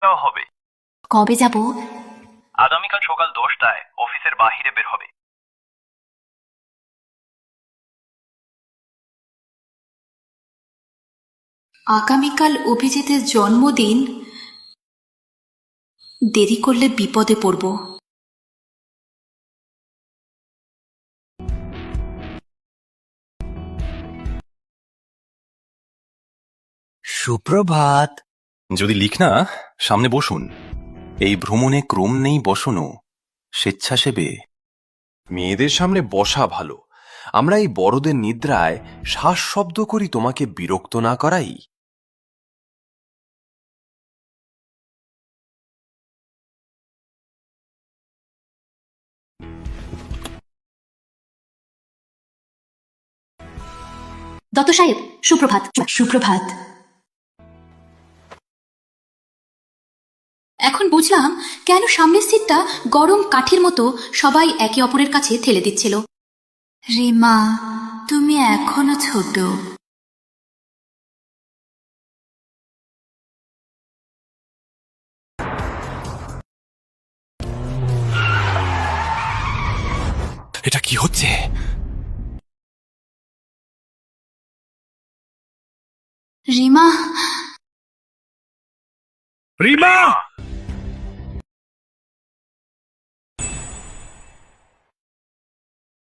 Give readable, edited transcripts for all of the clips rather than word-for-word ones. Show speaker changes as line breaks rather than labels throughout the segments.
দেওয়া হবে।
কবে যাব?
আগামীকাল সকাল 10টায় অফিসের বাহিরে বের হবে।
আগামীকাল অভিজিতের জন্মদিন, দেরি করলে বিপদে পড়ব।
সুপ্রভাত।
যদি লিখ না, সামনে বসুন। এই ভ্রমণে ক্রম নেই বসনও, স্বেচ্ছাসেবে।
মেয়েদের সামনে বসা ভালো। আমরা এই বড়দের নিদ্রায় শ্বাস শব্দ করি তোমাকে বিরক্ত না করাই।
দত্ত সাহেব, সুপ্রভাত। সুপ্রভাত। এখন বুঝলাম কেন সামনের সিটটা গরম কাঠের মতো সবাই একে অপরের কাছে ঠেলে দিচ্ছিল। রিমা, তুমি এখনো ছোট।
এটা কি হচ্ছে?
রিমা,
রিমা!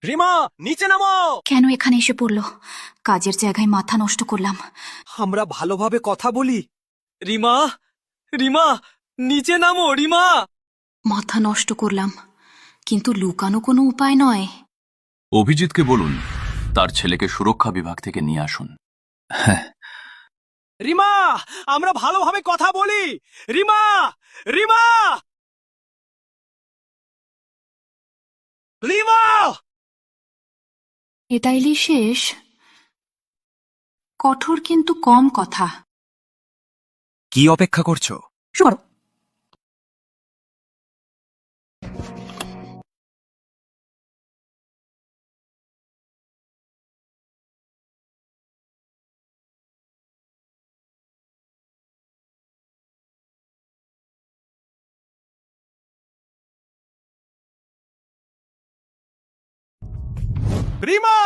রিমা, নিচে নামো।
কেন এখানে এসে পড়লো? কাজের জায়গায় মাথা নষ্ট করলাম।
আমরা ভালোভাবে কথা বলি। রিমা, রিমা, নিচে নামো রিমা।
মাথা নষ্ট করলাম, কিন্তু লুকানো কোনো উপায় নয়।
অভিজিৎকে বলুন তার ছেলেকে সুরক্ষা বিভাগ থেকে নিয়ে আসুন। হ্যাঁ।
রিমা, আমরা ভালোভাবে কথা বলি। রিমা, রিমা, রিমা।
এটাইলি শেষ? কঠোর কিন্তু কম কথা।
কি অপেক্ষা করছো?
শুরু।
রিমা,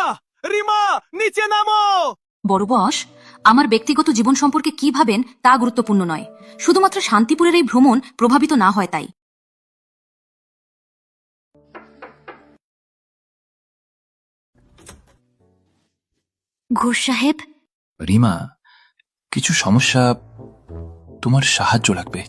রিমা, নিচে নামো।
বড় বস, আমার ব্যক্তিগত জীবন সম্পর্কে কি ভাবেন তা গুরুত্বপূর্ণ নয়, শুধুমাত্র শান্তিপুরের এই ভ্রমণ প্রভাবিত না হয় তাই। ঘোষ সাহেব,
রিমা, কিছু সমস্যা, তোমার সাহায্য লাগবে।